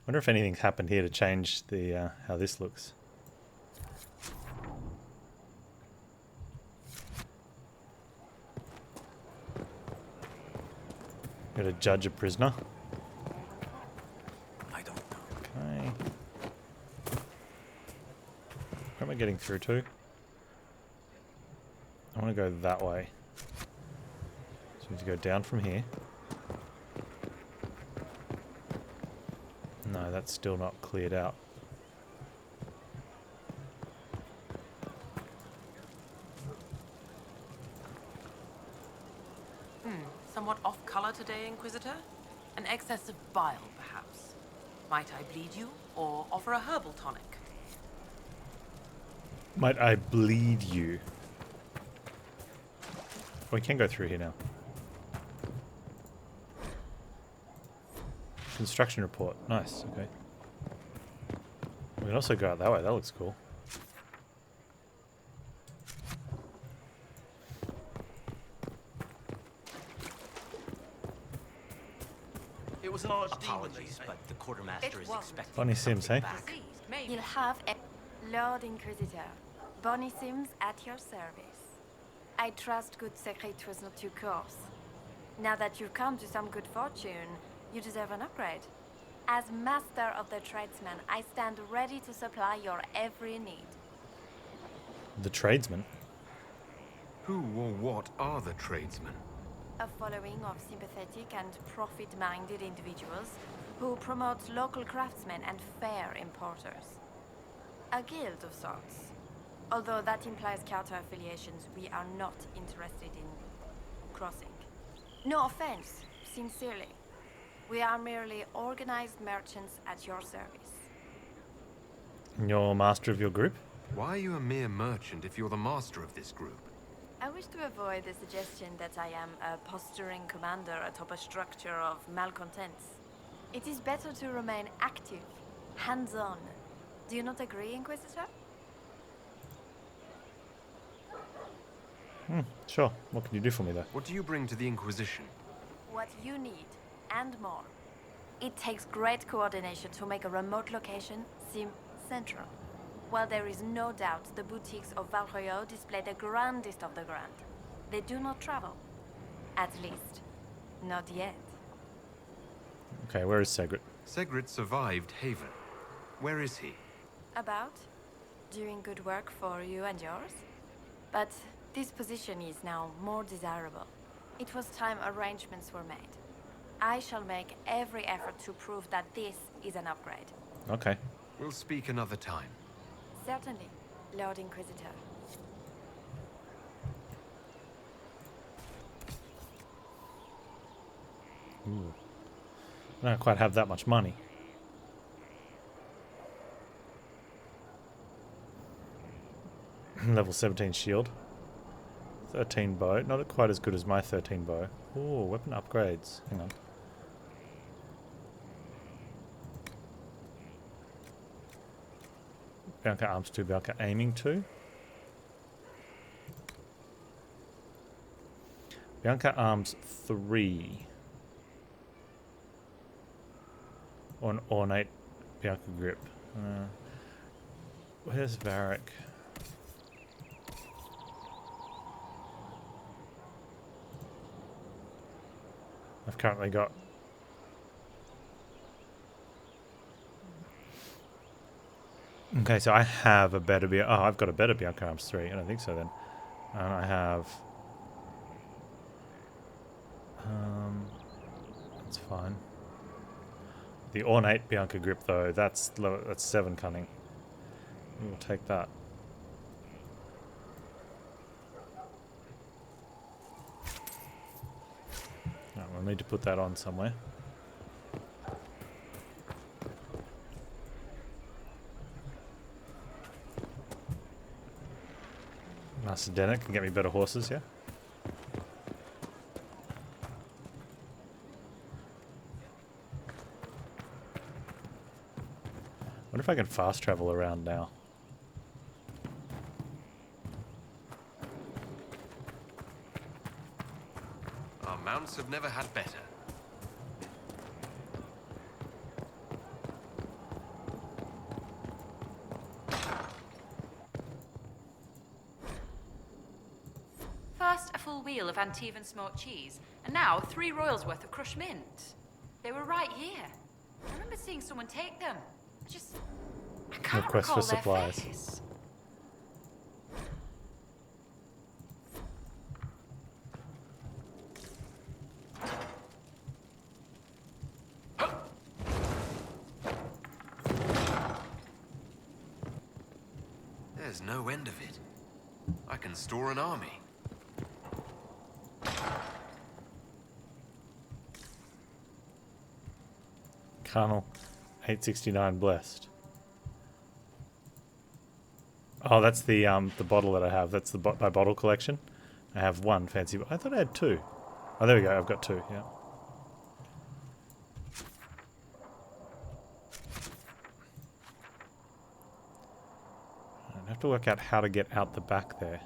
Wonder if anything's happened here to change the how this looks. Got to judge a prisoner. I don't know. Okay. Where am I getting through to? I want to go that way. So we need to go down from here. No, that's still not cleared out. Somewhat off color today, Inquisitor? An excess of bile, perhaps. Might I bleed you, or offer a herbal tonic? Might I bleed you? We can go through here now. Construction report. Nice, okay. We can also go out that way. That looks cool. It was a large demon, Apologies, but the quartermaster is expecting Bonnie Sims, something hey? back. You'll have a Lord Inquisitor. Bonnie Sims at your service. I trust good secret was not too coarse. Now that you've come to some good fortune, you deserve an upgrade. As master of the tradesman, I stand ready to supply your every need. The tradesman. Who or what are the tradesmen? A following of sympathetic and profit-minded individuals who promote local craftsmen and fair importers. A guild of sorts. Although that implies counter-affiliations we are not interested in crossing. No offense, sincerely. We are merely organized merchants at your service. You're master of your group? Why are you a mere merchant if you're the master of this group? I wish to avoid the suggestion that I am a posturing commander atop a structure of malcontents. It is better to remain active, hands-on. Do you not agree, Inquisitor? Sure. What can you do for me, though? What do you bring to the Inquisition? What you need, and more. It takes great coordination to make a remote location seem central. While there is no doubt the boutiques of Valroyo display the grandest of the grand, they do not travel. At least, not yet. Okay, where is Segret? Segret survived Haven. Where is he? About? Doing good work for you and yours? But this position is now more desirable. It was time arrangements were made. I shall make every effort to prove that this is an upgrade. Okay. We'll speak another time. Certainly, Lord Inquisitor. Ooh. I don't quite have that much money. Level 17 shield. 13 bow. Not quite as good as my 13 bow. Ooh, weapon upgrades. Hang on. Bianca arms 2, Bianca aiming 2. Bianca arms 3. Or an ornate Bianca grip. Where's Varric? I've currently got... Okay, so I have a better Bianca... Oh, I've got a better Bianca arms 3. I don't think so then. And I have... That's fine. The ornate Bianca grip though, that's 7 cunning. We'll take that. Right, we'll need to put that on somewhere. Master Dennett can get me better horses, yeah? I wonder if I can fast travel around now. Our mounts have never had better. full wheel of Antivan smoked cheese, and now 3 royals worth of crushed mint. They were right here. I remember seeing someone take them. I can't Request for recall their supplies. face. There's no end of it. I can store an army. Carnal, 869 blessed. Oh, that's the bottle that I have. That's my bottle collection. I have 1 fancy. I thought I had 2. Oh, there we go. I've got 2. Yeah. I have to work out how to get out the back there.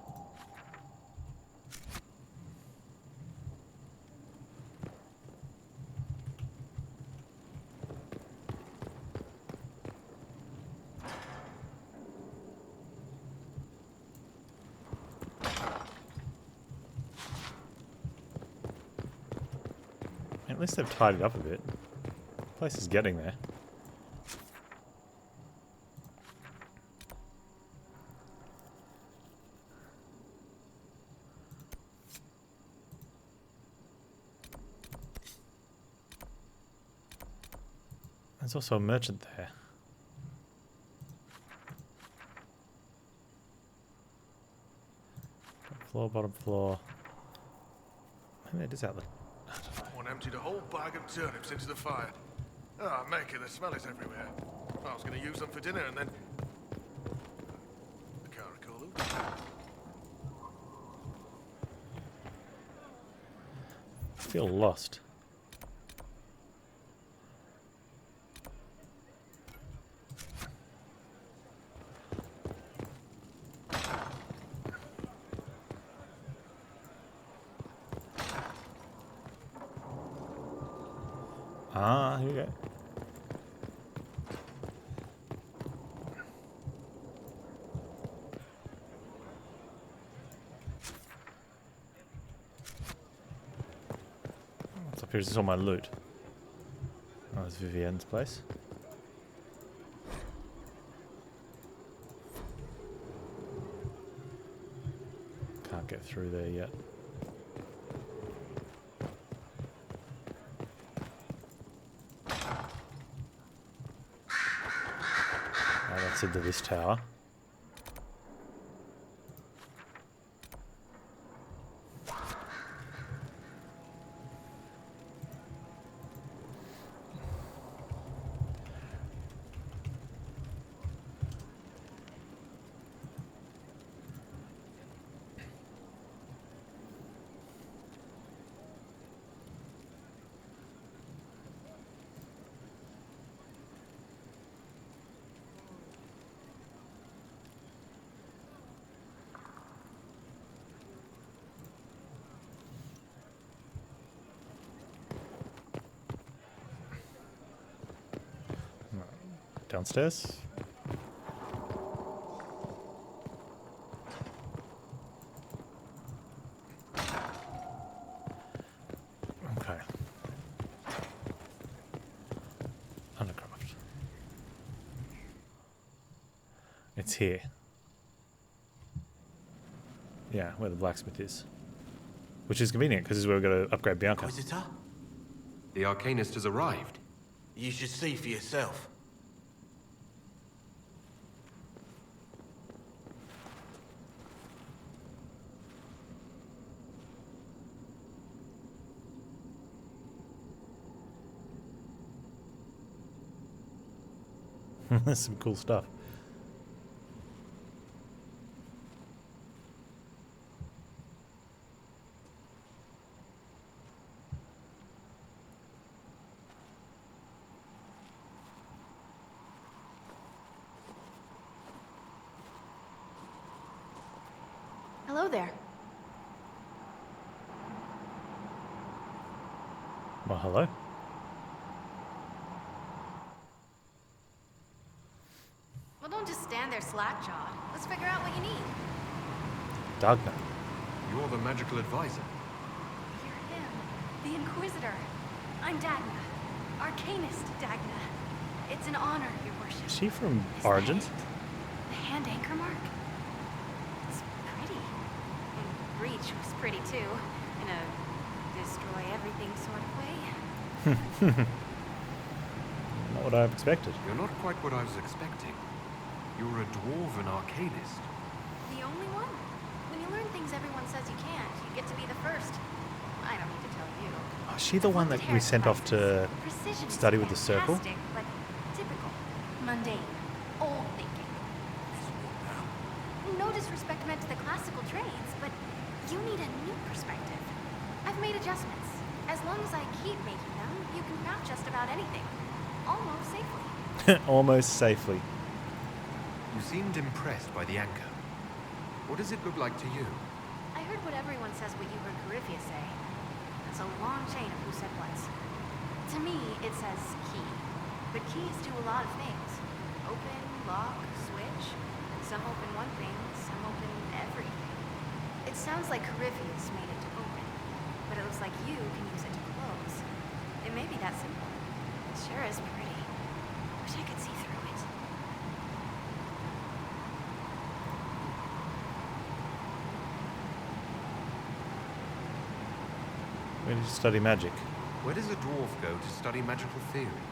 At least they've tidied up a bit. The place is getting there. There's also a merchant there. Top floor, bottom floor. Maybe it is out there. One emptied a whole bag of turnips into the fire. Ah, make it, the smell is everywhere. I was going to use them for dinner and then... I can't recall who. I feel lost. Ah, here we go. What's up here? Is this all my loot? Oh, it's Vivienne's place. Can't get through there yet. That's into this tower. Downstairs. Okay. Undercraft. It's here. Yeah, where the blacksmith is. Which is convenient, because this is where we're going to upgrade Bianca. Inquisitor? The Arcanist has arrived. You should see for yourself. There's some cool stuff. Hello there. Well, hello. Well, don't just stand there slack-jawed. Let's figure out what you need. Dagna. You're the magical advisor. You're him. The Inquisitor. I'm Dagna. Arcanist Dagna. It's an honor, your worship. Is she from Is Origins? that it? The hand anchor mark? It's pretty. And Breach was pretty too. In a destroy everything sort of way. Not what I've expected. You're not quite what I was expecting. You're a dwarven arcanist. The only one? When you learn things everyone says you can't, you get to be the first. I don't need to tell you. Is she the one that we sent off to Precision is study with the circle? fantastic, but typical, mundane, old thinking. No disrespect meant to the classical trades, but you need a new perspective. I've made adjustments. As long as I keep making them, you can craft just about anything. Almost safely. Almost safely. You seemed impressed by the anchor. What does it look like to you? I heard what everyone says what you heard Coryphia say. It's a long chain of who said what. To me, it says key. But keys do a lot of things. Open, lock, switch. Some open one thing, some open everything. It sounds like Coryphia's made it to open. But it looks like you can use it to close. It may be that simple. It sure is pretty. Wish I could see through it. Where did you study magic? Where does a dwarf go to study magical theory?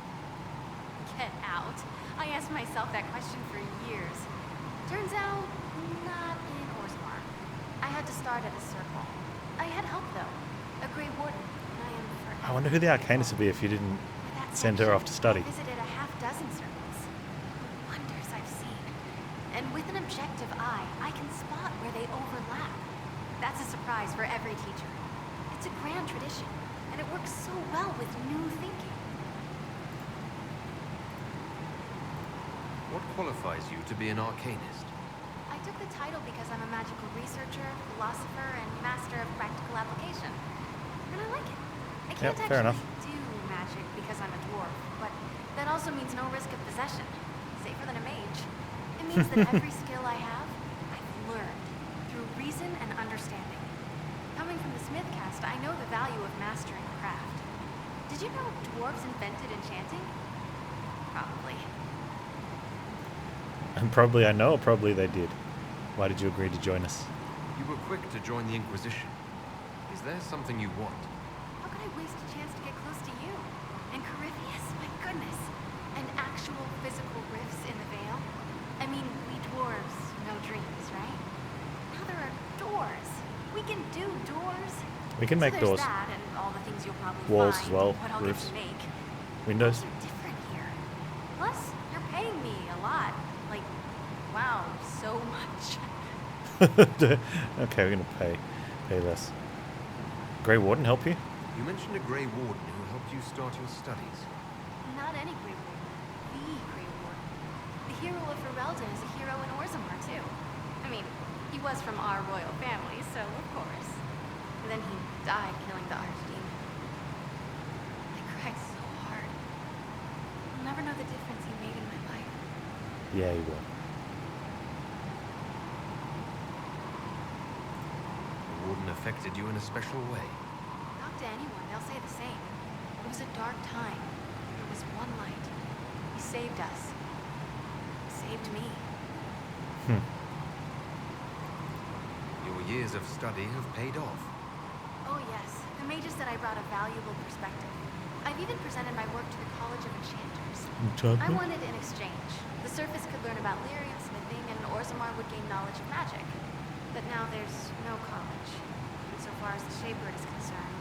Get out. I asked myself that question for years. Turns out, not in Orzammar. I had to start at a circle. I had help, though. A Grey Warden, and I am forever. I wonder who the Arcanist would be if you didn't With that send her off to section, study. I visited a half-dozen circles. Wonders I've seen. And with an objective eye, I can spot where they overlap. That's a surprise for every teacher. It's a grand tradition, and it works so well with new thinking. What qualifies you to be an arcanist? I took the title because I'm a magical researcher, philosopher, and master of practical application. And I like it. I can't Yep, fair actually enough. do magic because I'm a dwarf, but that also means no risk of possession. Safer than a mage. It means that every skill I have, I've learned through reason and understanding. Coming from the Smith caste, I know the value of mastering a craft. Did you know dwarves invented enchanting? Probably. And probably I know, or probably they did. Why did you agree to join us? You were quick to join the Inquisition. Is there something you want? How could I waste a chance to get close to you? And Coryphius, my goodness. And actual physical rifts in the Vale? I mean, we dwarves know dreams, right? Now there are doors. We can do doors. We can make so there's doors. that and all the things you'll probably Walls find as well, and what I'll roofs. get to make. Windows. Those are different here. Plus, you're paying me a lot. Like, wow, so much. Okay, we're gonna pay less. Grey Warden help you? You mentioned a Grey Warden who helped you start your studies. Not any Grey Warden. The Grey Warden. The hero of Ferelden is a hero in Orzammar, too. I mean, he was from our royal family, so of course. And then he died killing the archdemon. I cried so hard. I'll never know the difference he made in my life. Yeah, you will. The Warden affected you in a special way. Talk to anyone, they'll say the same. It was a dark time. There was one light. He saved us. He saved me. Your years of study have paid off. Oh yes, the mage said I brought a valuable perspective. I've even presented my work to the College of Enchanters. I wanted in exchange. The surface could learn about lyrium smithing, and Orzammar would gain knowledge of magic. But now there's no college. And so far as the Shaper is concerned,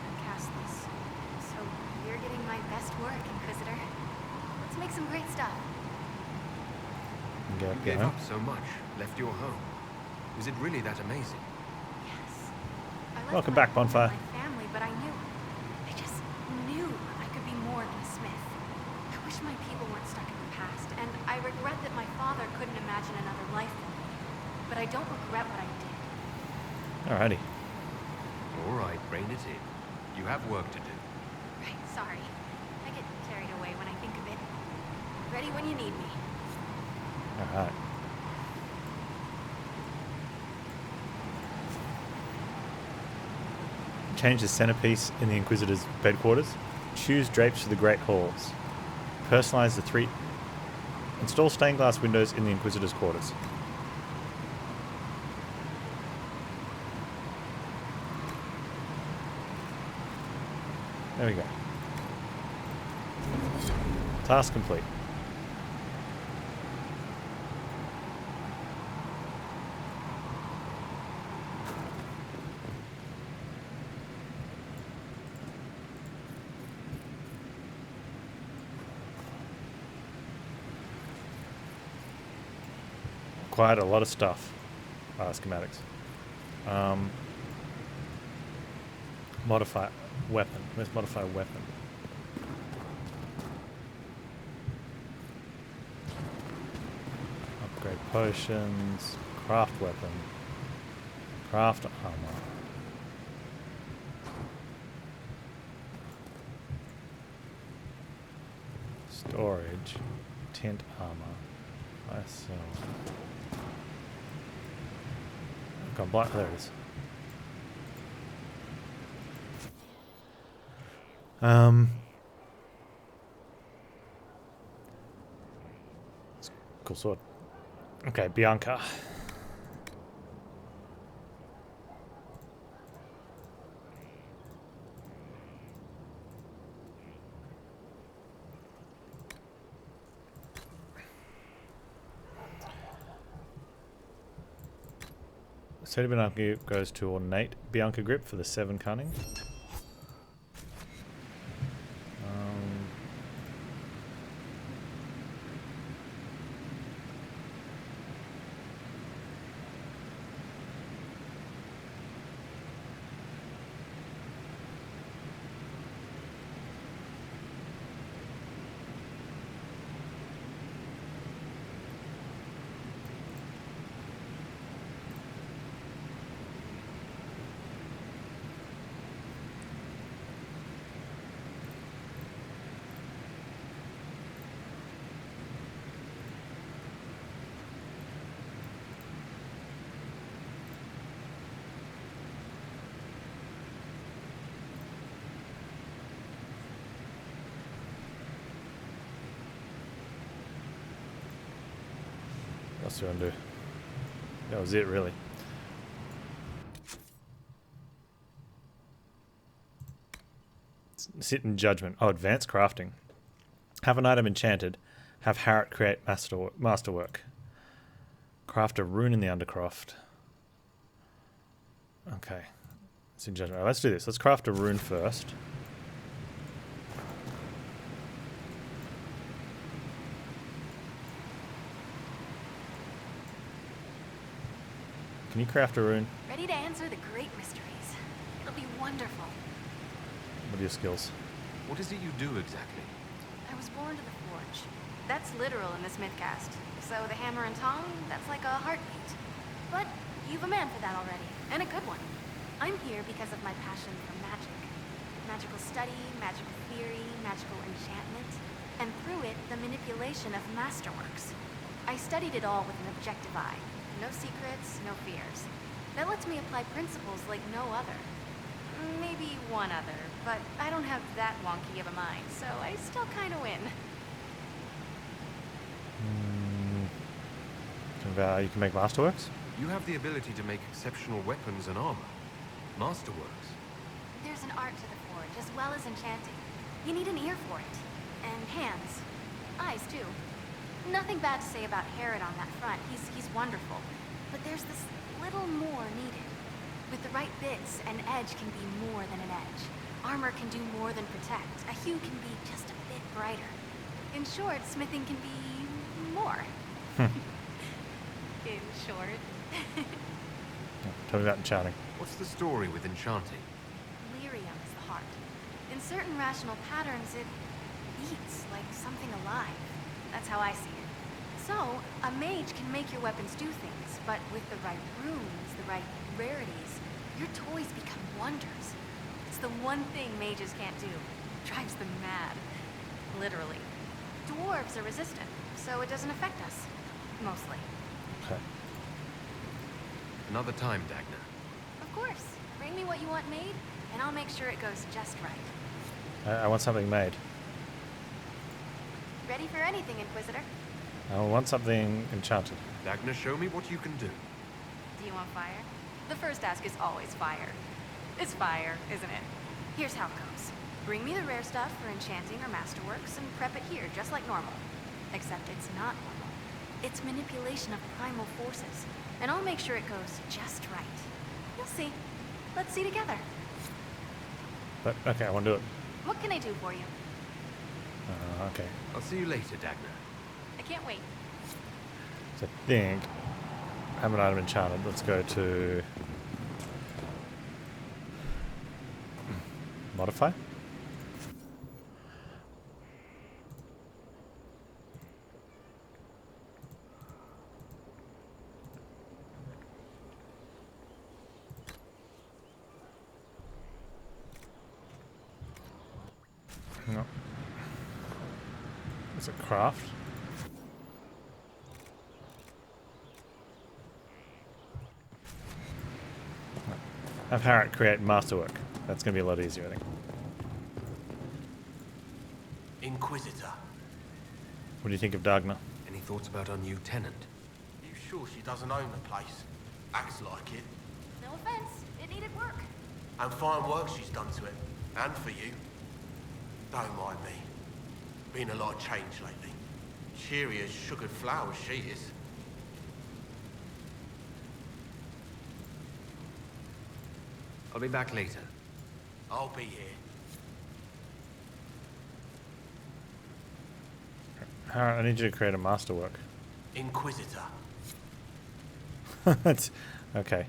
I'm castless. So you're getting my best work, Inquisitor. Let's make some great stuff. Okay, You gave up so much, left your home. Was it really that amazing? Yes. I left Welcome my back, home and Bonfire. My family, but I just knew I could be more than a smith. I wish my people weren't stuck in the past, and I regret that my father couldn't imagine another life for me. But I don't regret what I did. Alrighty. All right, rein it in. You have work to do. Right, sorry. I get carried away when I think of it. Ready when you need me. Alright. change the centerpiece in the Inquisitor's bedquarters. Choose drapes for the Great Halls. Personalize the 3... Install stained glass windows in the Inquisitor's quarters. There we go. Task complete. Quite a lot of stuff. Schematics. Modify weapon. Where's modify weapon? Upgrade potions. Craft weapon. Craft armor. Storage. Tint armor. I sell. Got black. There it is. Cool sword. Okay, Bianca. So Bianca goes to ornate Bianca grip for the 7 cunning. What's he gonna do? That was it, really. Sit in judgment. Oh, advanced crafting. Have an item enchanted. Have Harriet create masterwork. Craft a rune in the Undercroft. Okay. It's in judgment. Right, let's do this. Let's craft a rune first. Can you craft a rune? Ready to answer the great mysteries. It'll be wonderful. What are your skills? What is it you do exactly? I was born to the forge. That's literal in this mythcast. So the hammer and tongue, that's like a heartbeat. But you've a man for that already, and a good one. I'm here because of my passion for magic. Magical study, magical theory, magical enchantment, and through it, the manipulation of masterworks. I studied it all with an objective eye. No secrets, no fears. That lets me apply principles like no other. Maybe one other, but I don't have that wonky of a mind, so I still kind of win. You can make masterworks? You have the ability to make exceptional weapons and armor. Masterworks. There's an art to the forge, as well as enchanting. You need an ear for it. And hands. Eyes, too. Nothing bad to say about Herod on that front. He's wonderful. But there's this little more needed. With the right bits, an edge can be more than an edge. Armor can do more than protect. A hue can be just a bit brighter. In short, smithing can be more. In short. Tell me about enchanting. What's the story with enchanting? Lyrium is the heart. In certain rational patterns, it beats like something alive. That's how I see it. So, a mage can make your weapons do things, but with the right runes, the right rarities, your toys become wonders. It's the one thing mages can't do. It drives them mad. Literally. Dwarves are resistant, so it doesn't affect us. Mostly. Okay. Another time, Dagna. Of course. Bring me what you want made, and I'll make sure it goes just right. I want something made. Ready for anything, Inquisitor? I want something enchanted. Dagna, show me what you can do. Do you want fire? The first ask is always fire. It's fire, isn't it? Here's how it goes. Bring me the rare stuff for enchanting or masterworks and prep it here, just like normal. Except it's not normal. It's manipulation of primal forces, and I'll make sure it goes just right. You'll see. Let's see together. But, okay, I want to do it. What can I do for you? Okay. I'll see you later, Dagna. I can't wait. So I think I have an item enchanted. Let's go to modify. No. Is it craft? Have Harriet create masterwork. That's going to be a lot easier, I think. Inquisitor. What do you think of Dagna? Any thoughts about our new tenant? You sure she doesn't own the place? Acts like it. No offense. It needed work. And fine work she's done to it. And for you. Don't mind me. Been a lot of change lately. Cheery as sugared flowers she is. I'll be back later. I'll be here. Harriet, I need you to create a masterwork. Inquisitor. That's okay.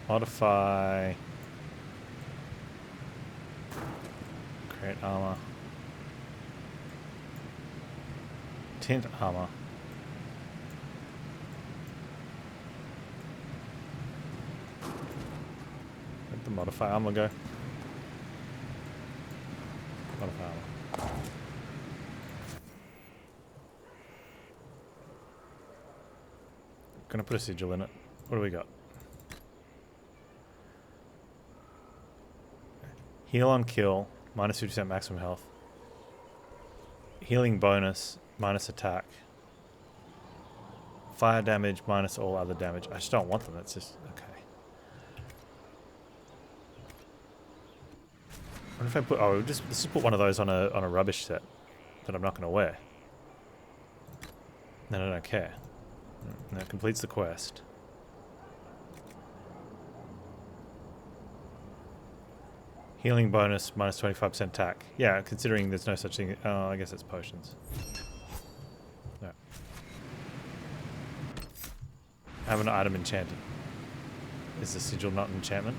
Modify. Create armor. Tint armor. Let the modify armor go. Modify armor. Gonna put a sigil in it. What do we got? Heal on kill, minus 2% maximum health. Healing bonus, minus attack. Fire damage, minus all other damage. I just don't want them, that's just... okay. What if I put... oh, let's just put one of those on a rubbish set that I'm not going to wear. Then I don't care. And that completes the quest. Healing bonus, minus 25% attack. Yeah, considering there's no such thing... oh, I guess it's potions. No. Have an item enchanted. Is the sigil not an enchantment?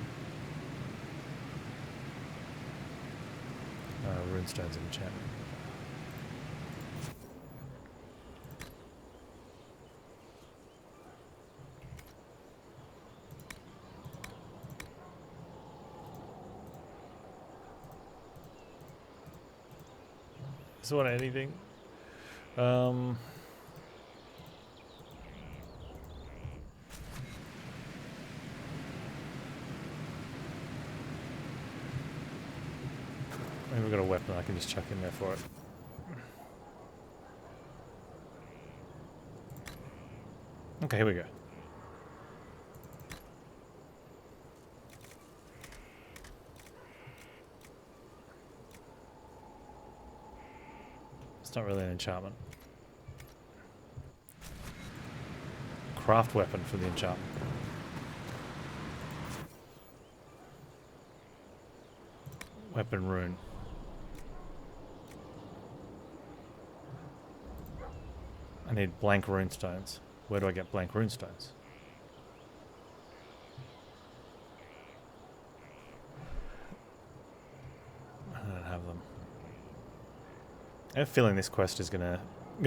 Runestone's an enchantment. Does it want anything? Maybe we've got a weapon I can just chuck in there for it. Okay, here we go. It's not really an enchantment. Craft weapon for the enchantment. Weapon rune. I need blank runestones. Where do I get blank runestones? I don't have them. I have a feeling this quest is gonna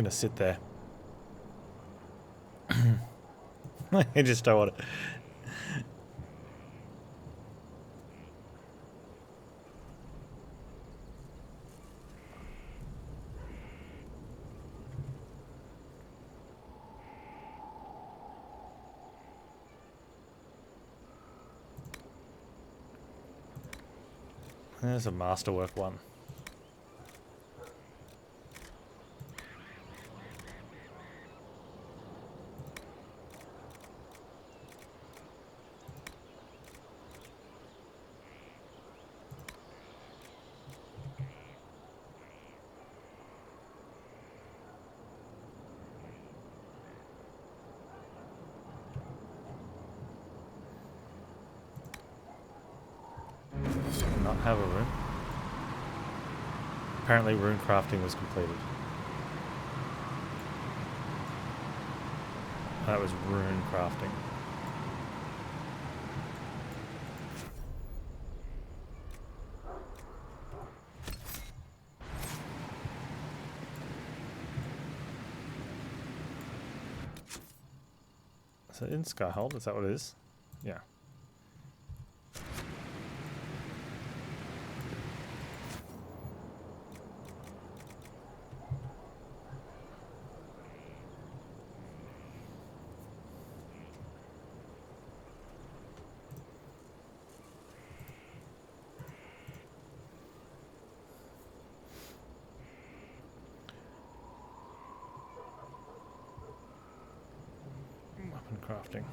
sit there. I just don't want it. There's a masterwork one. Not have a room. Apparently rune crafting was completed. That was rune crafting. So in Skyhold, is that what it is? Yeah. Weapon crafting.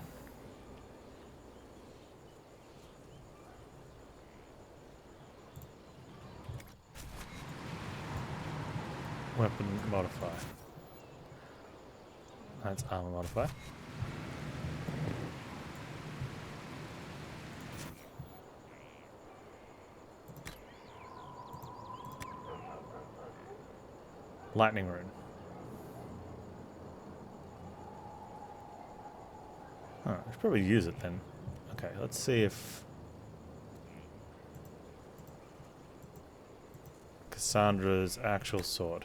Weapon modifier. That's armor modifier. Lightning rune. Oh, I should probably use it then. Okay, let's see if Cassandra's actual sword.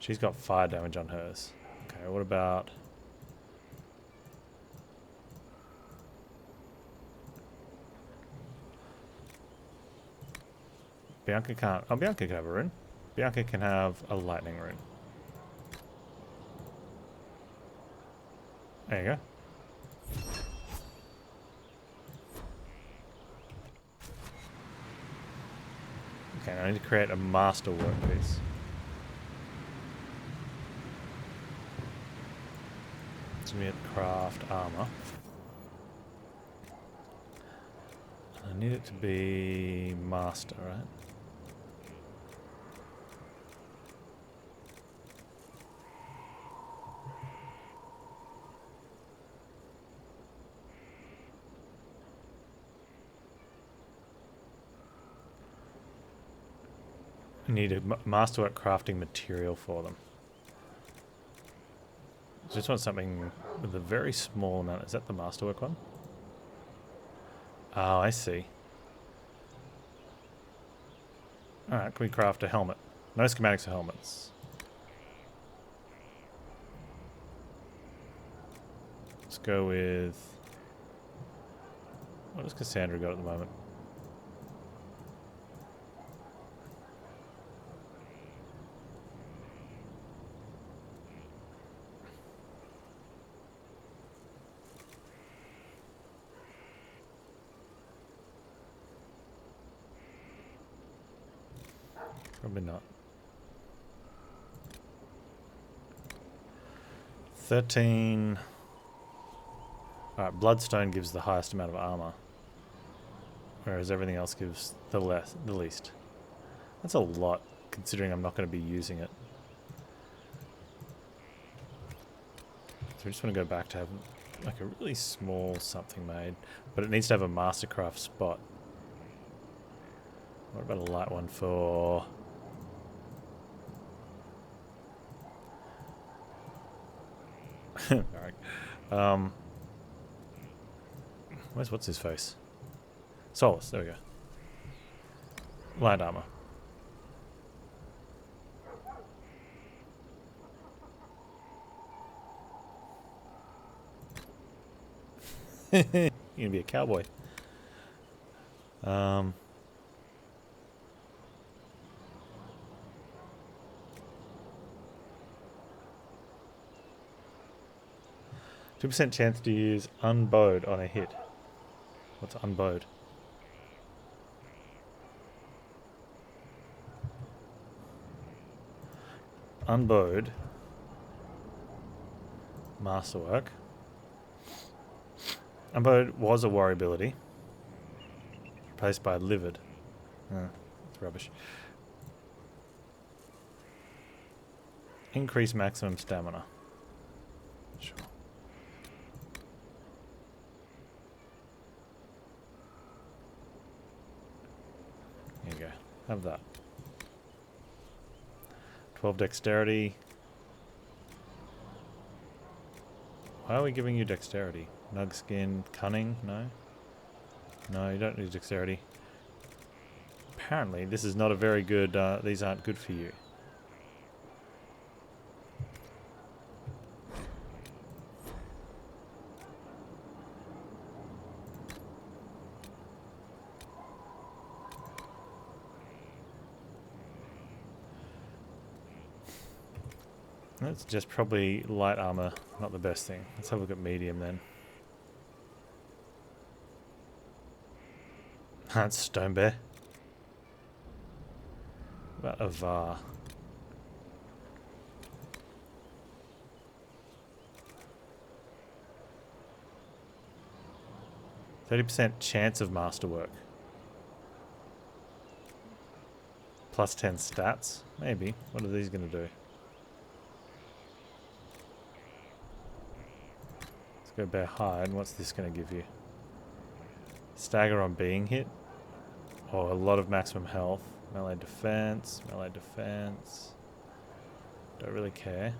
She's got fire damage on hers. Okay, what about Bianca? Can't. Oh, Bianca can have a rune. Bianca can have a lightning rune. There you go. Okay, now I need to create a master workpiece. So we have craft armor. I need it to be master, right? I need a masterwork crafting material for them. I just want something with a very small amount. Is that the masterwork one? Oh, I see. Alright, can we craft a helmet? No schematics for helmets. Let's go with... What does Cassandra got at the moment? Probably not. 13. Alright, Bloodstone gives the highest amount of armor. Whereas everything else gives the least. That's a lot, considering I'm not going to be using it. So we just want to go back to have like a really small something made. But it needs to have a Mastercraft spot. What about a light one for... Alright. What's his face? Solus, there we go. Light armor. You're gonna be a cowboy. 2% chance to use unbowed on a hit. What's unbowed? Unbowed. Masterwork. Unbowed was a warrior ability. Replaced by livid. It's rubbish. Increase maximum stamina. Sure. There you go. Have that. 12 dexterity. Why are we giving you dexterity? Nug skin, cunning? No? No, you don't need dexterity. Apparently, this is not a very good... these aren't good for you. That's just probably light armor, not the best thing. Let's have a look at medium then. That's Stone Bear. What about Avar? %30 chance of masterwork. Plus 10 stats? Maybe. What are these going to do? Go bear hide. What's this going to give you? Stagger on being hit. Oh, a lot of maximum health. Melee defense. Melee defense. Don't really care.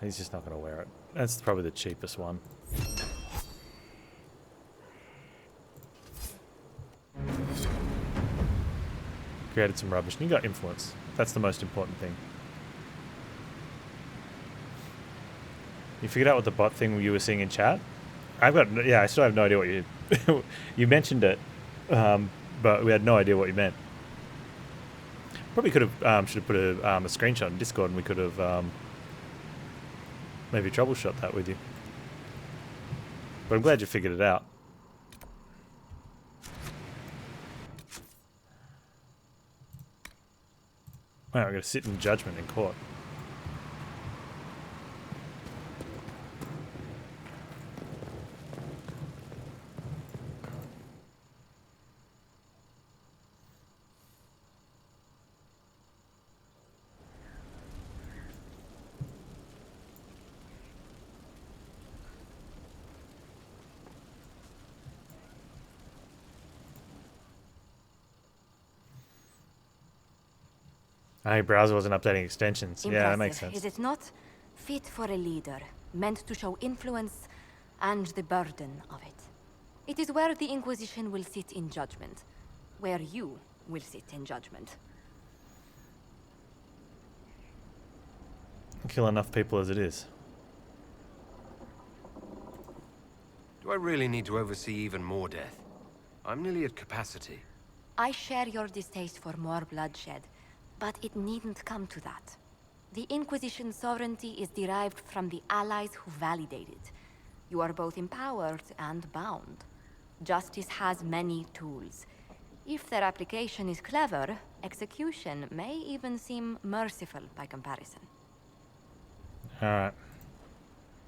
He's just not going to wear it. That's probably the cheapest one. Created some rubbish. And you got influence. That's the most important thing. You figured out what the bot thing you were seeing in chat? I still have no idea what you... you mentioned it, but we had no idea what you meant. Probably could have, should have put a screenshot in Discord and we could have maybe troubleshot that with you. But I'm glad you figured it out. Wow, we're going to sit in judgment in court. My browser wasn't updating extensions. Impressive, yeah, that makes sense. Is it not? Fit for a leader, meant to show influence and the burden of it. It is where the Inquisition will sit in judgment, where you will sit in judgment. Kill enough people as it is. Do I really need to oversee even more death? I'm nearly at capacity. I share your distaste for more bloodshed, but it needn't come to that. The Inquisition's sovereignty is derived from the allies who validate it. You are both empowered and bound. Justice has many tools. If their application is clever, execution may even seem merciful by comparison. Alright.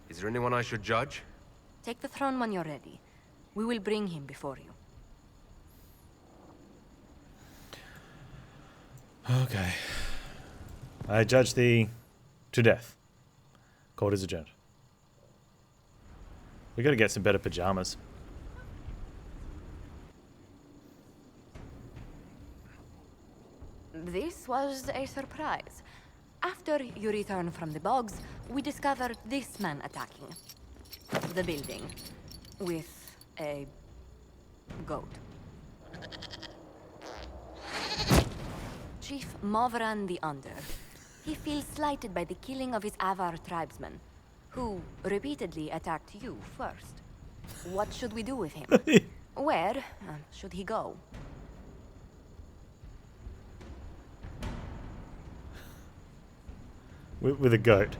Is there anyone I should judge? Take the throne when you're ready. We will bring him before you. Okay. I judge thee to death. Court is adjourned. We gotta get some better pajamas. This was a surprise. After you return from the bogs, we discovered this man attacking the building with a goat. Chief Movran the Under. He feels slighted by the killing of his Avar tribesmen, who repeatedly attacked you first. What should we do with him? Where should he go? With a goat.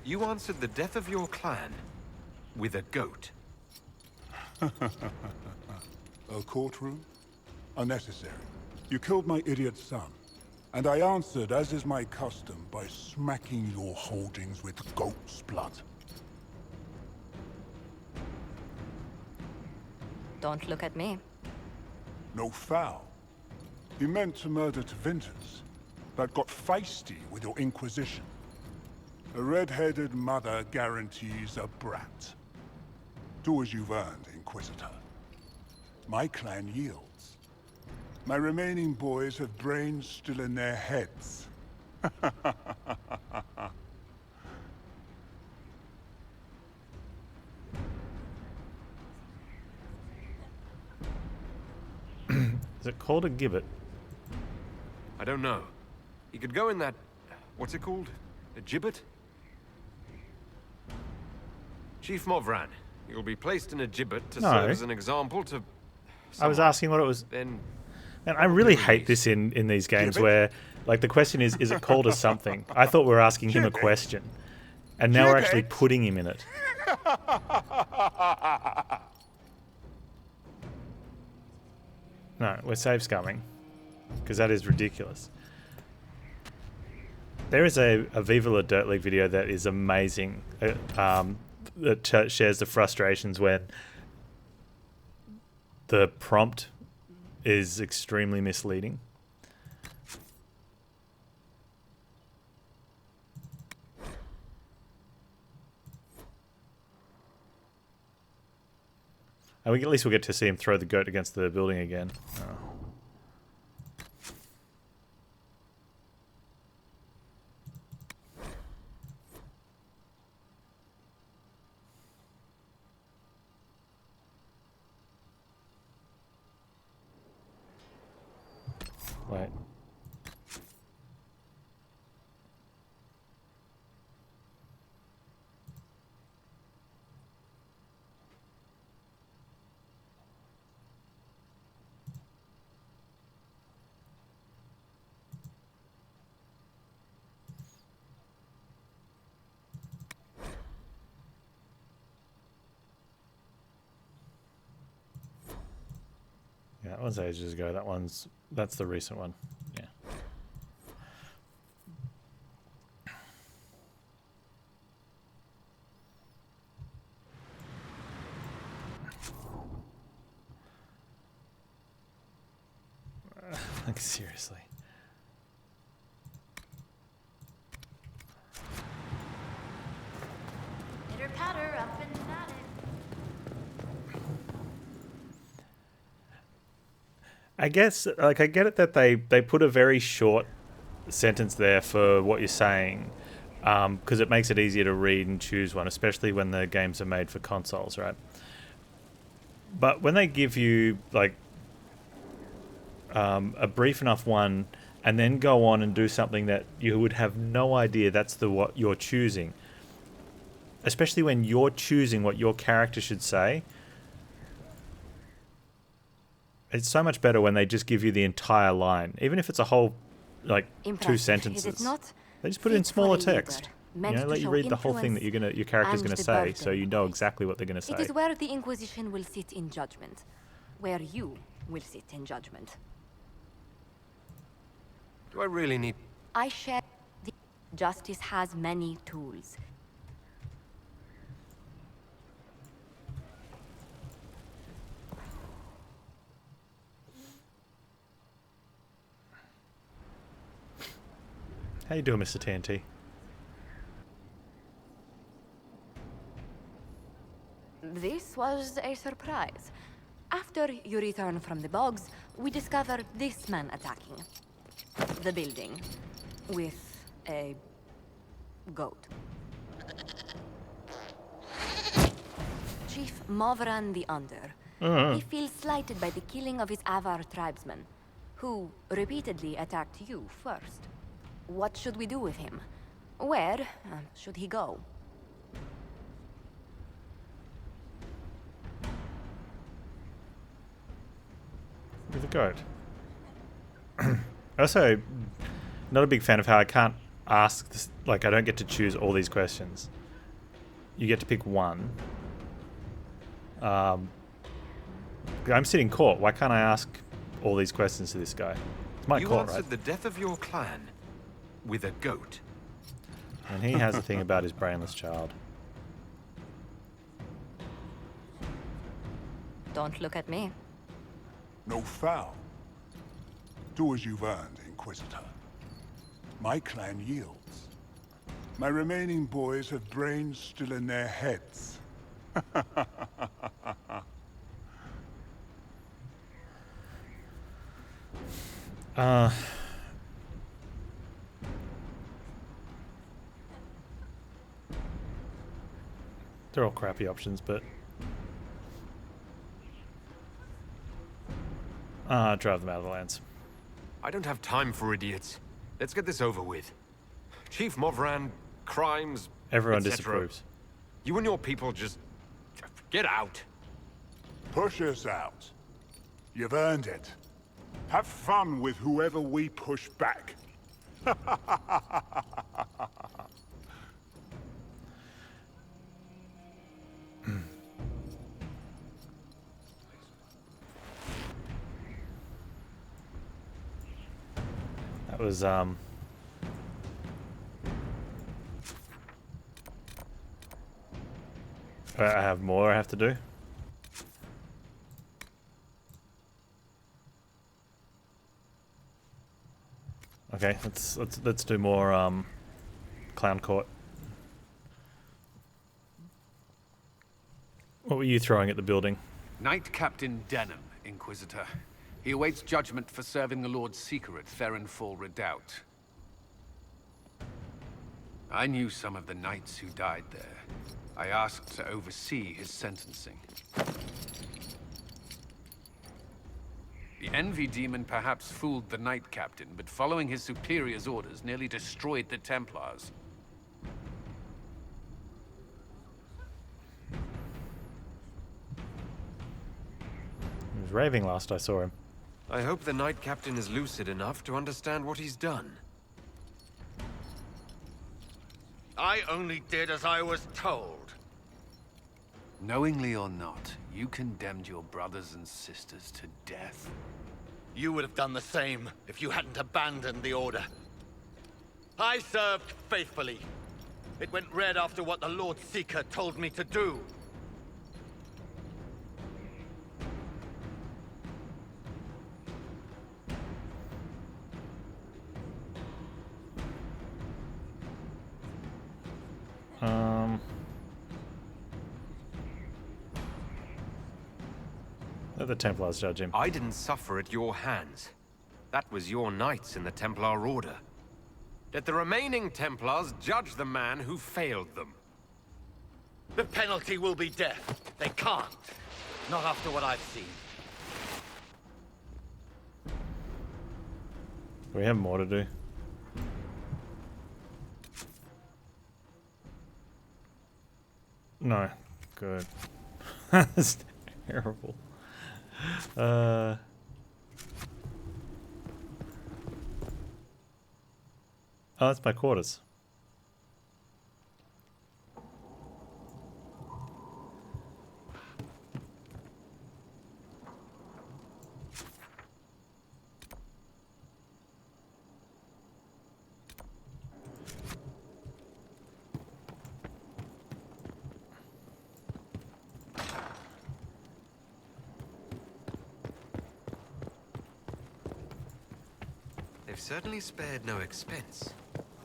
You answered the death of your clan with a goat. A courtroom? Unnecessary. You killed my idiot son. And I answered, as is my custom, by smacking your holdings with goat's blood. Don't look at me. No foul. You meant to murder Tevinters, but got feisty with your Inquisition. A red-headed mother guarantees a brat. Do as you've earned, Inquisitor. My clan yields. My remaining boys have brains still in their heads. Is it called a gibbet? I don't know. You could go in that... what's it called? A gibbet? Chief Movran, you'll be placed in a gibbet to serve as an example to... I was asking what it was. Then... And I really hate this in these games where, like, the question is it called as something? I thought we were asking him a question. And now we're actually putting him in it. No, we're save scumming. Because that is ridiculous. There is a Viva La Dirt League video that is amazing. That shares the frustrations when the prompt is extremely misleading. And at least we'll get to see him throw the goat against the building again. Oh. Wait. Yeah, that one's ages ago. That's the recent one. Yeah. Like, seriously. Pitter patter up and at it. I guess, like, I get it that they put a very short sentence there for what you're saying, because it makes it easier to read and choose one, especially when the games are made for consoles, right? But when they give you, like, a brief enough one, and then go on and do something that you would have no idea that's what you're choosing, especially when you're choosing what your character should say. It's so much better when they just give you the entire line, even if it's a whole, like, two sentences. Is it not? They just put it in smaller text. You know, let you read the whole thing that your character's going to say, so you know exactly what they're going to say. It is where the Inquisition will sit in judgment, where you will sit in judgment. Do I really need... I share the justice has many tools. How you doing, Mr. TNT? This was a surprise. After you return from the bogs, we discovered this man attacking the building with a goat. Chief Movran the Under. He feels slighted by the killing of his Avar tribesmen, who repeatedly attacked you first. What should we do with him? Where should he go? With a goat. Also, not a big fan of how I can't ask this, like, I don't get to choose all these questions. You get to pick one. I'm sitting court. Why can't I ask all these questions to this guy? My You court, answered right? the death of your clan with a goat. And he has a thing about his brainless child. Don't look at me. No foul. Do as you've earned, Inquisitor. My clan yields. My remaining boys have brains still in their heads. They're all crappy options, but... drive them out of the lands. I don't have time for idiots. Let's get this over with. Chief Movran, crimes, Everyone etc. disapproves. You and your people just... get out. Push us out. You've earned it. Have fun with whoever we push back. That was, I have more I have to do. Okay, let's do more clown court. What were you throwing at the building? Knight Captain Denham, Inquisitor. He awaits judgment for serving the Lord Seeker at Therenfall Redoubt. I knew some of the knights who died there. I asked to oversee his sentencing. The Envy Demon perhaps fooled the Knight Captain, but following his superior's orders nearly destroyed the Templars. He was raving last I saw him. I hope the Knight Captain is lucid enough to understand what he's done. I only did as I was told. Knowingly or not, you condemned your brothers and sisters to death. You would have done the same if you hadn't abandoned the Order. I served faithfully. It went red after what the Lord Seeker told me to do. Let the Templars judge him. I didn't suffer at your hands. That was your knights in the Templar Order. Let the remaining Templars judge the man who failed them. The penalty will be death. They can't. Not after what I've seen. We have more to do. No. Good. That's terrible. Oh, that's my quarters. They've certainly spared no expense.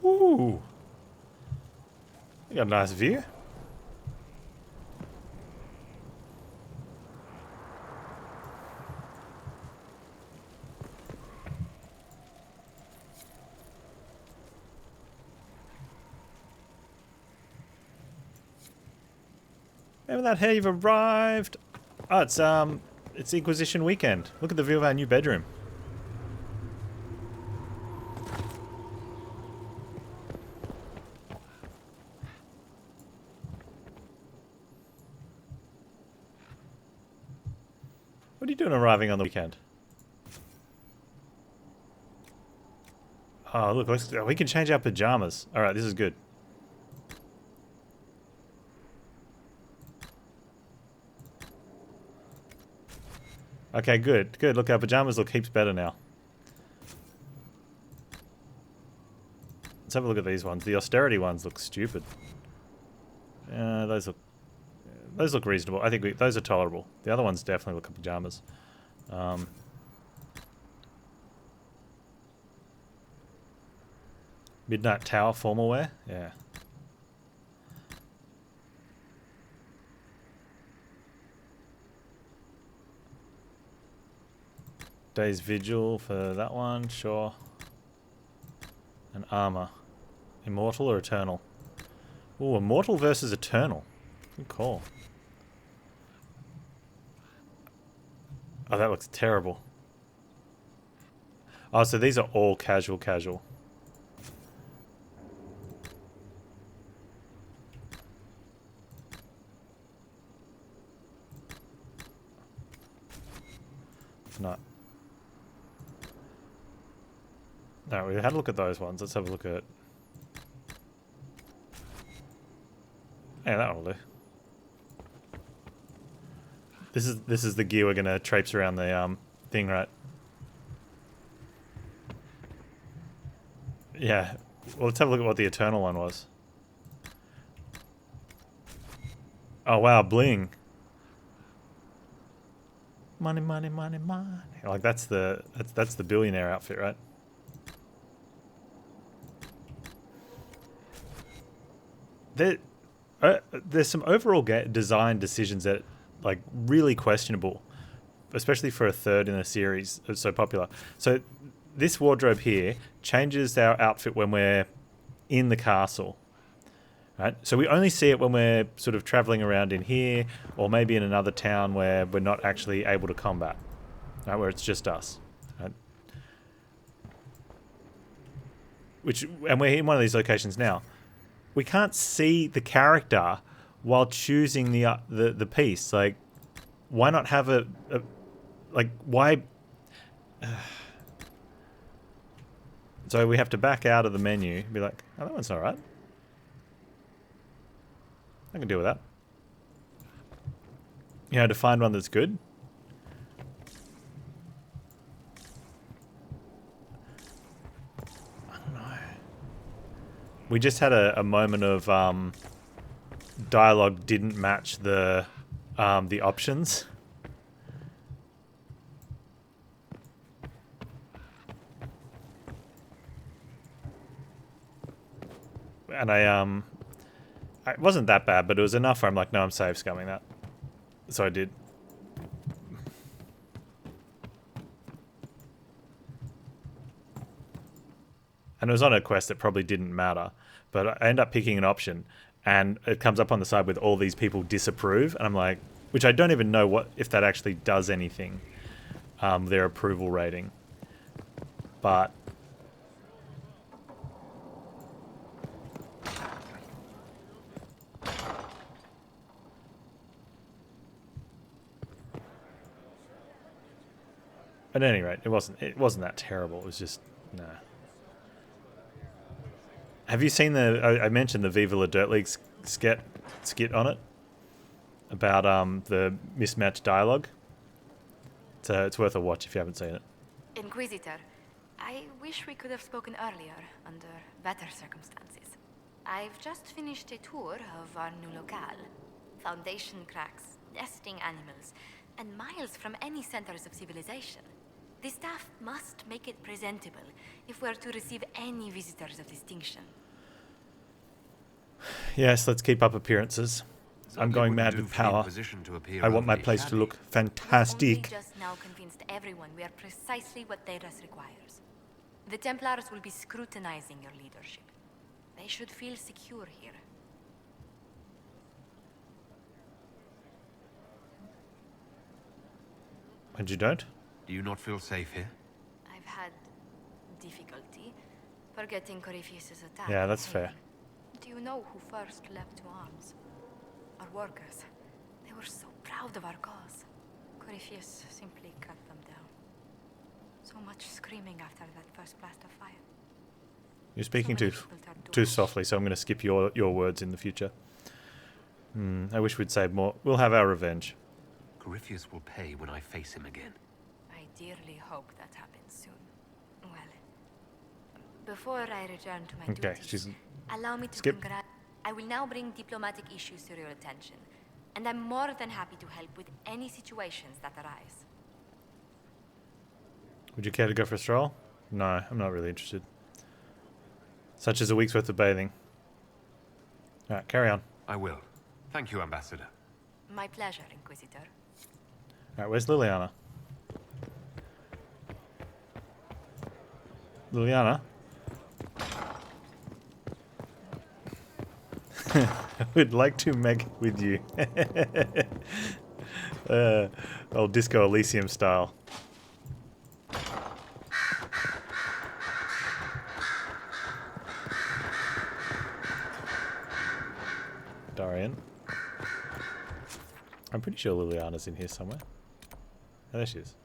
Ooh. You got a nice view. Remember that? Hey, you've arrived. Oh, it's Inquisition weekend. Look at the view of our new bedroom. What are you doing arriving on the weekend? Oh, look, we can change our pajamas. Alright, this is good. Okay, good. Good. Look, our pajamas look heaps better now. Let's have a look at these ones. The austerity ones look stupid. Those look reasonable. I think those are tolerable. The other ones definitely look like pajamas. Midnight Tower formal wear? Yeah. Day's Vigil for that one, sure. And armor. Immortal or Eternal? Ooh, Immortal versus Eternal. Good call. Oh, that looks terrible. Oh, so these are all casual. No. No, we had a look at those ones. Let's have a look at... Yeah, that will do. This is the gear we're gonna traipse around the thing, right? Yeah. Well, let's have a look at what the Eternal one was. Oh wow, bling. Money. Like that's the billionaire outfit, right? There's some overall design decisions that like really questionable, especially for a third in a series that's so popular. So this wardrobe here changes our outfit when we're in the castle, right? So we only see it when we're sort of traveling around in here, or maybe in another town where we're not actually able to combat, right? Where it's just us, right? And we're in one of these locations now. We can't see the character while choosing the piece. Like, why not have why? So we have to back out of the menu and be like, oh, that one's all right. I can deal with that. You know, to find one that's good. I don't know. We just had a moment of dialogue didn't match the options. And it wasn't that bad, but it was enough where I'm like, no, I'm safe scumming that. So I did. And it was on a quest that probably didn't matter, but I end up picking an option and it comes up on the side with all these people disapprove, and I'm like, which I don't even know if that actually does anything, their approval rating. But at any rate, it wasn't that terrible. It was just nah. Have you seen I mentioned the Viva La Dirt League skit on it about the mismatched dialogue. So it's worth a watch if you haven't seen it. Inquisitor, I wish we could have spoken earlier under better circumstances. I've just finished a tour of our new locale. Foundation cracks, nesting animals, and miles from any centers of civilization. The staff must make it presentable if we're to receive any visitors of distinction. Yes, let's keep up appearances. I'm going mad with power. I want my place to look fantastic. Only just now convinced everyone we are precisely what Thedas requires. The Templars will be scrutinizing your leadership. They should feel secure here. And you don't? Do you not feel safe here? I've had difficulty forgetting Corypheus's attack. Yeah, that's fair. Do you know who first leapt to arms? Our workers. They were so proud of our cause. Corypheus simply cut them down. So much screaming after that first blast of fire. You're speaking too softly, so I'm going to skip your words in the future. I wish we'd saved more. We'll have our revenge. Corypheus will pay when I face him again. I dearly hope that happens soon. Well, Before I return to my Okay, duties, she's... allow me to Skip. I will now bring diplomatic issues to your attention, and I'm more than happy to help with any situations that arise. Would you care to go for a stroll? No, I'm not really interested. Such as a week's worth of bathing. Alright, carry on. I will. Thank you, Ambassador. My pleasure, Inquisitor. Alright, where's Liliana? Liliana? I would like to make with you. Old Disco Elysium style. Darian. I'm pretty sure Liliana's in here somewhere. Oh, there she is.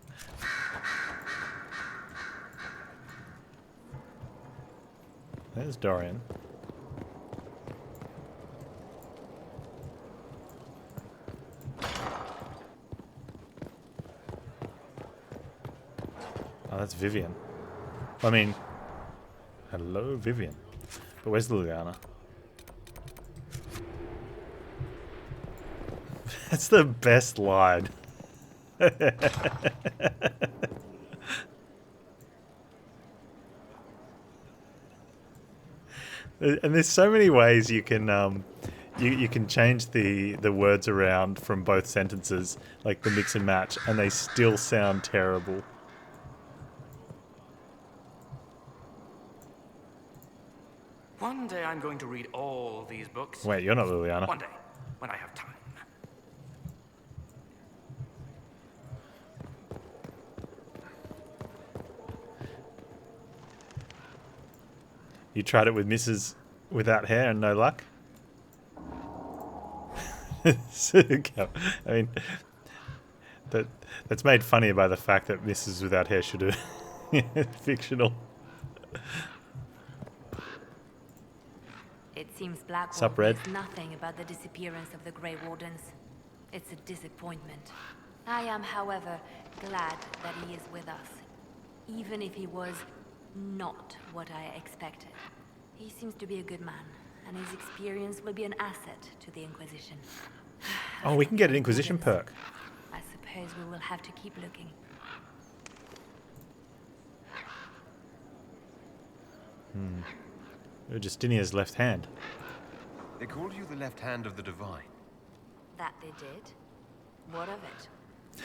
There's Dorian. Oh, that's Vivian. I mean, hello, Vivian. But where's Liliana? That's the best line. And there's so many ways you can you can change the words around from both sentences, like the mix and match, and they still sound terrible. One day I'm going to read all these books. Wait, you're not Liliana. One day, when I have time. You tried it with Mrs. without hair and no luck? I mean, that's made funnier by the fact that Mrs. without hair should have fictional. It seems Blackwall Sup, Red? knows nothing about the disappearance of the Grey Wardens. It's a disappointment. I am, however, glad that he is with us, even if he was not what I expected. He seems to be a good man, and his experience will be an asset to the Inquisition. Oh, we can get an Inquisition perk. I suppose we will have to keep looking. You're Justinia's left hand. They called you the left hand of the Divine. That they did? What of it?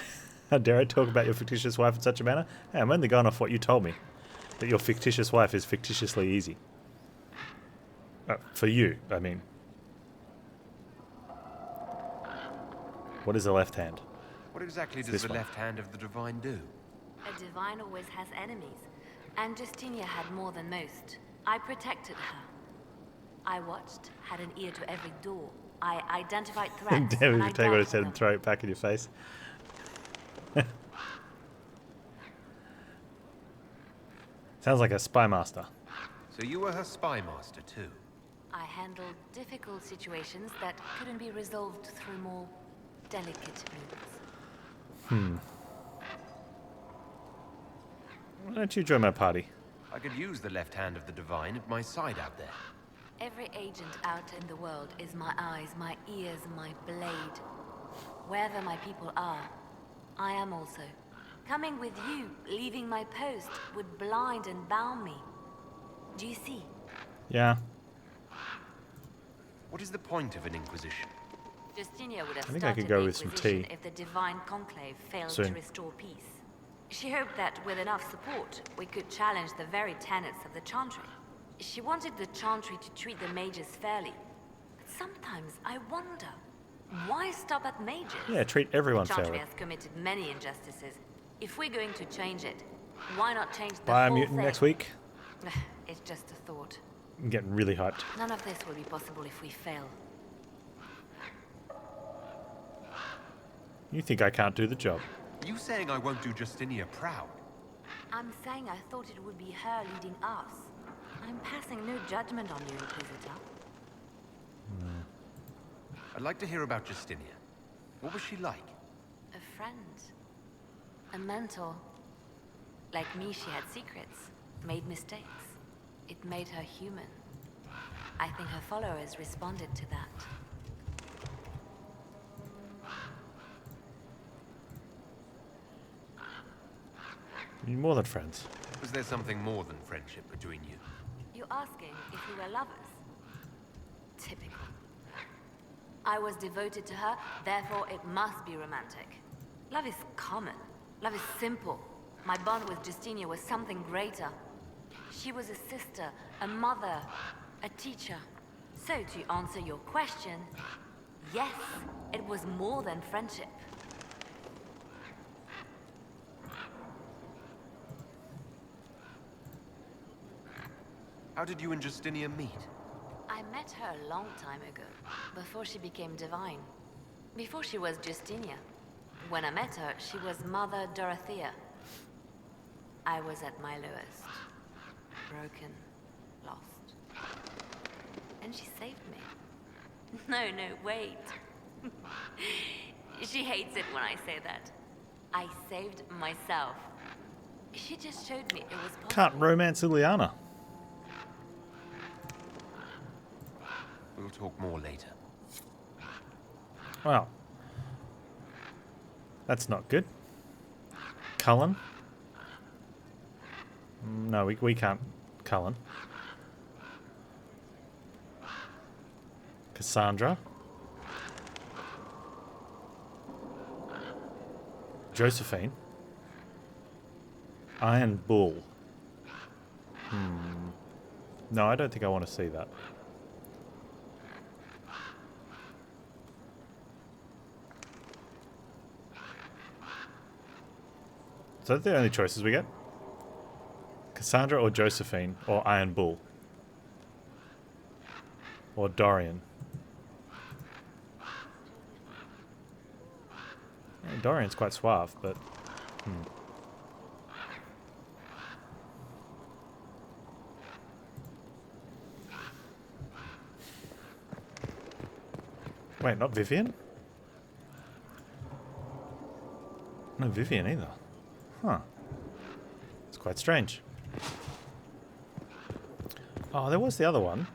How dare I talk about your fictitious wife in such a manner? Hey, I'm only going off what you told me. That your fictitious wife is fictitiously easy. For you, I mean. What is the left hand? What exactly It's does this the one. left hand of the Divine do? A divine always has enemies, and Justinia had more than most. I protected her. I watched, had an ear to every door. I identified threats. Damn, and if I you take what I dealt said with and them. throw it back in your face. Sounds like a spy master. So you were her spy master too? I handled difficult situations that couldn't be resolved through more delicate means. Why don't you join my party? I could use the left hand of the Divine at my side out there. Every agent out in the world is my eyes, my ears, my blade. Wherever my people are, I am also. Coming with you, leaving my post, would blind and bound me. Do you see? Yeah. What is the point of an Inquisition? Justinia would have I think I started could go the with some Inquisition tea. if the Divine Conclave failed Soon. to restore peace. She hoped that with enough support, we could challenge the very tenets of the Chantry. She wanted the Chantry to treat the mages fairly. But sometimes I wonder, why stop at mages? Yeah, treat everyone The Chantry fairly. has committed many injustices. If we're going to change it, why not change the Buy a whole mutant thing? next week. It's just a thought. I'm getting really hyped. None of this will be possible if we fail. You think I can't do the job? Are you saying I won't do Justinia proud? I'm saying I thought it would be her leading us. I'm passing no judgment on you, Inquisitor. I'd like to hear about Justinia. What was she like? A friend. A mentor. Like me, she had secrets, made mistakes. It made her human. I think her followers responded to that. You're more than friends. Was there something more than friendship between you? You asking if we were lovers? Typical. I was devoted to her, therefore it must be romantic. Love is common. Love is simple. My bond with Justinia was something greater. She was a sister, a mother, a teacher. So to answer your question, yes, it was more than friendship. How did you and Justinia meet? I met her a long time ago, before she became divine. Before she was Justinia. When I met her, she was Mother Dorothea. I was at my lowest. Broken, lost. And she saved me. No, wait. She hates it when I say that. I saved myself. She just showed me it was possible. Can't romance Liliana. We'll talk more later. Well, that's not good. Cullen? No, we can't. Cullen. Cassandra. Josephine. Iron Bull. No, I don't think I want to see that. So that's the only choices we get. Cassandra or Josephine or Iron Bull. Or Dorian. Yeah, Dorian's quite suave, but... Wait, not Vivian? No Vivian either. Huh. It's quite strange. Oh, there was the other one.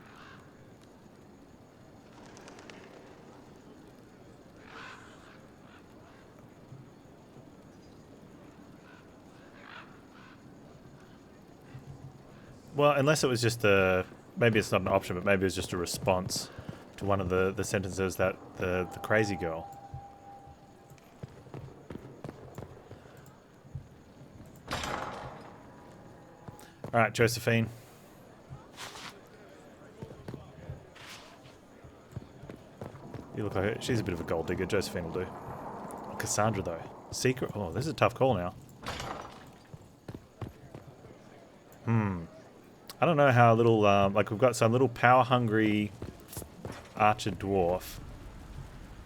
Well, unless it was just a... Maybe it's not an option, but maybe it was just a response to one of the sentences that the crazy girl... Alright, Josephine. You look like her. She's a bit of a gold digger. Josephine will do. Cassandra, though. Secret. Oh, this is a tough call now. I don't know how little... like, we've got some little power-hungry archer dwarf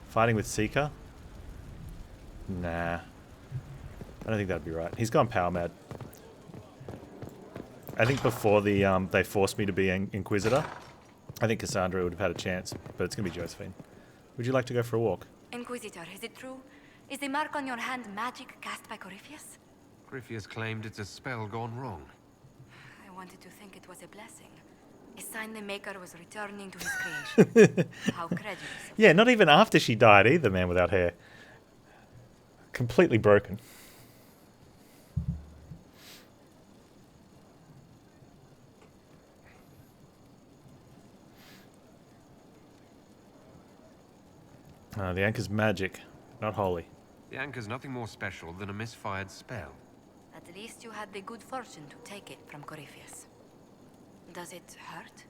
fighting with Seeker. Nah. I don't think that'd be right. He's gone power mad. I think before the they forced me to be an Inquisitor, I think Cassandra would have had a chance, but it's going to be Josephine. Would you like to go for a walk? Inquisitor, is it true? Is the mark on your hand magic cast by Corypheus? Corypheus claimed it's a spell gone wrong. I wanted to think it was a blessing. A sign the Maker was returning to his creation. How credulous. Yeah, not even after she died either, man without hair. Completely broken. The anchor's magic, not holy. The anchor's nothing more special than a misfired spell. At least you had the good fortune to take it from Corypheus. Does it hurt?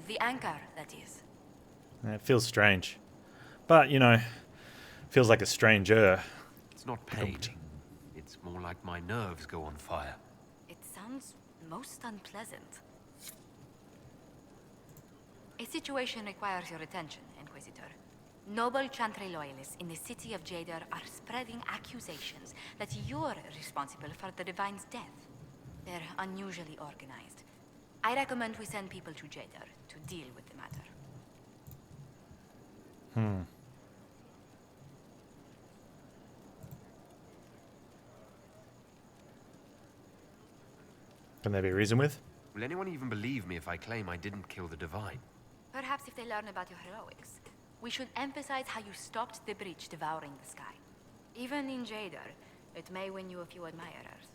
The anchor, that is. It feels strange. But, you know, feels like a stranger. It's not pain. It's more like my nerves go on fire. It sounds most unpleasant. A situation requires your attention, Inquisitor. Noble Chantry loyalists in the city of Jadar are spreading accusations that you're responsible for the Divine's death. They're unusually organized. I recommend we send people to Jadar to deal with the matter. Can there be reason with? Will anyone even believe me if I claim I didn't kill the Divine? Perhaps if they learn about your heroics. We should emphasize how you stopped the breach devouring the sky. Even in Jadar, it may win you a few admirers.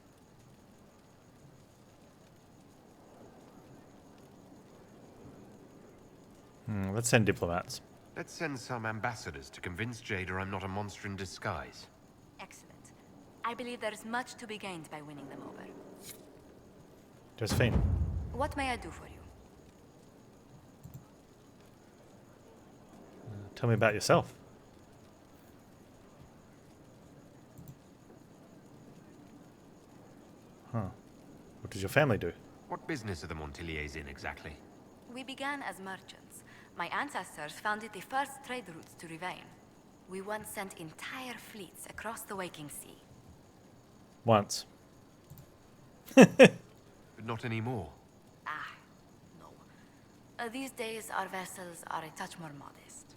Let's send diplomats. Let's send some ambassadors to convince Jada I'm not a monster in disguise. Excellent. I believe there is much to be gained by winning them over. Josephine. What may I do for you? Tell me about yourself. Huh. What does your family do? What business are the Montiliers in exactly? We began as merchants. My ancestors founded the first trade routes to Rivain. We once sent entire fleets across the waking sea. Once. But not anymore. No. These days, our vessels are a touch more modest.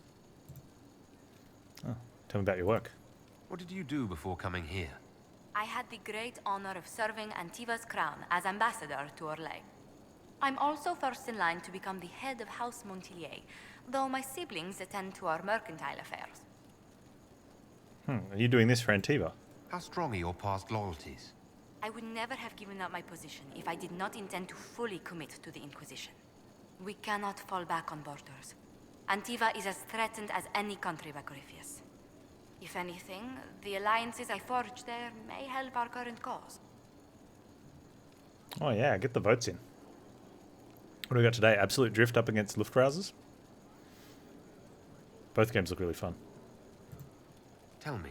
Oh, tell me about your work. What did you do before coming here? I had the great honor of serving Antiva's crown as ambassador to Orlais. I'm also first in line to become the head of House Montilier, though my siblings attend to our mercantile affairs. Are you doing this for Antiva? How strong are your past loyalties? I would never have given up my position if I did not intend to fully commit to the Inquisition. We cannot fall back on borders. Antiva is as threatened as any country by Corypheus. If anything, the alliances I forged there may help our current cause. Oh yeah, get the votes in. What do we got today? Absolute Drift up against Luftrausers? Both games look really fun. Tell me,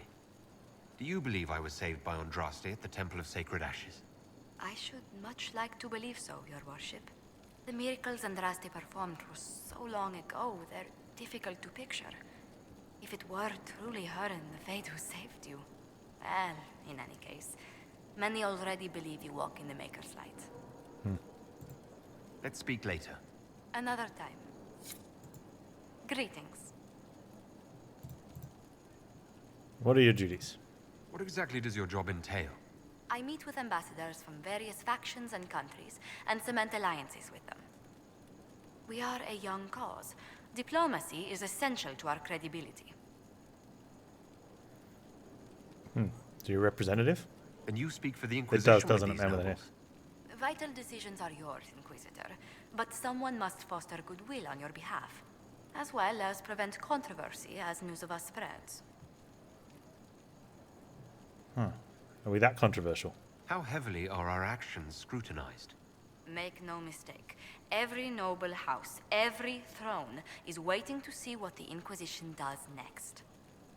do you believe I was saved by Andraste at the Temple of Sacred Ashes? I should much like to believe so, your worship. The miracles Andraste performed were so long ago, they're difficult to picture. If it were truly her and the Fate who saved you, well, in any case, many already believe you walk in the Maker's light. Let's speak later. Another time. Greetings. What are your duties? What exactly does your job entail? I meet with ambassadors from various factions and countries and cement alliances with them. We are a young cause. Diplomacy is essential to our credibility. So you're a representative? And you speak for the It Inquisition does, with doesn't it, these man with an nobles? F? Vital decisions are yours, Inquisitor, but someone must foster goodwill on your behalf, as well as prevent controversy as news of us spreads. Are we that controversial? How heavily are our actions scrutinized? Make no mistake, every noble house, every throne is waiting to see what the Inquisition does next.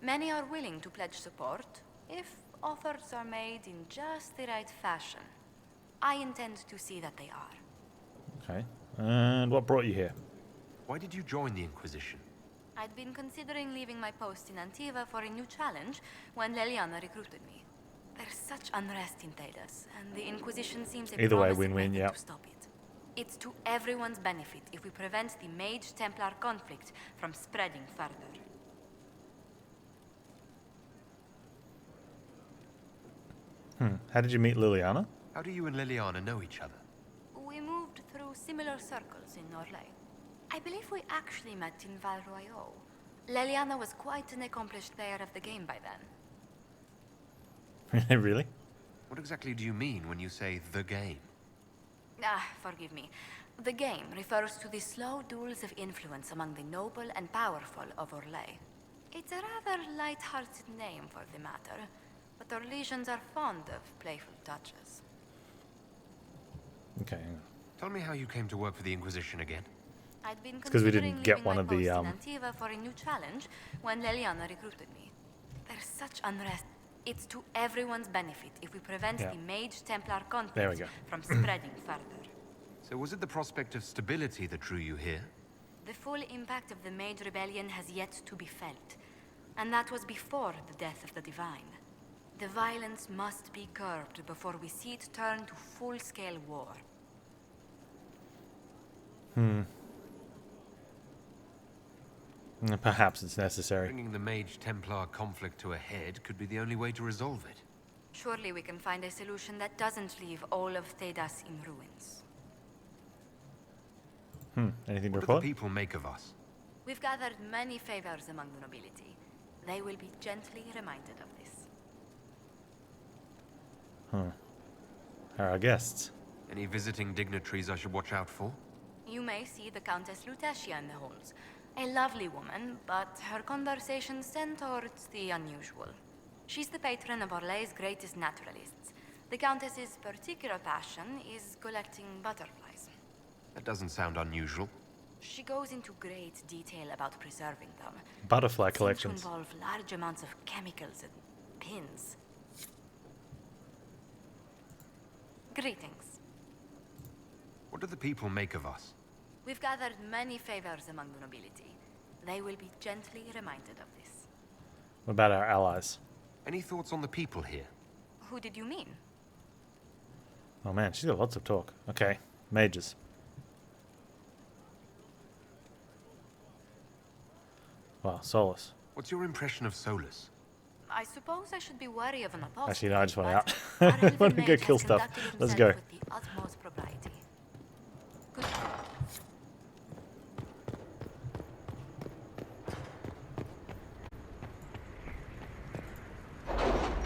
Many are willing to pledge support, if offers are made in just the right fashion. I intend to see that they are. Okay. And what brought you here? Why did you join the Inquisition? I'd been considering leaving my post in Antiva for a new challenge when Leliana recruited me. There's such unrest in Thedas, and the Inquisition seems a Either way, promising win-win, method yeah. to stop it. It's to everyone's benefit if we prevent the Mage-Templar conflict from spreading further. How did you meet Liliana? How do you and Liliana know each other? We moved through similar circles in Orlais. I believe we actually met in Val Royaux. Leliana was quite an accomplished player of the game by then. Really? What exactly do you mean when you say the game? Forgive me. The game refers to the slow duels of influence among the noble and powerful of Orlais. It's a rather light-hearted name for the matter, but Orlesians are fond of playful touches. Okay. hang on. Tell me how you came to work for the Inquisition again. I'd been 'cause we considering didn't get leaving one my of the, post in Antiva for a new challenge when Leliana recruited me. There's such unrest. It's to everyone's benefit if we prevent Yeah. the Mage-Templar There we conflict go. from spreading further. So was it the prospect of stability that drew you here? The full impact of the Mage Rebellion has yet to be felt, and that was before the death of the Divine. The violence must be curbed before we see it turn to full-scale war. Perhaps it's necessary. Bringing the Mage-Templar conflict to a head could be the only way to resolve it. Surely we can find a solution that doesn't leave all of Thedas in ruins. Anything to What do report? the people make of us? We've gathered many favors among the nobility. They will be gently reminded of this. How are our guests? Any visiting dignitaries I should watch out for? You may see the Countess Lutetia in the halls. A lovely woman, but her conversations tend towards the unusual. She's the patron of Orlay's greatest naturalists. The Countess's particular passion is collecting butterflies. That doesn't sound unusual. She goes into great detail about preserving them. Butterfly It seems collections. to involve large amounts of chemicals and pins. Greetings. What do the people make of us? We've gathered many favors among the nobility. They will be gently reminded of this. What about our allies? Any thoughts on the people here? Who did you mean? Oh man, she's got lots of talk. Okay, mages. Wow, Solus. What's your impression of Solus? I suppose I should be wary of an apostle. Actually, no, I just want but out. our I want to elven go mage kill has stuff. conducted Let's himself go. with the utmost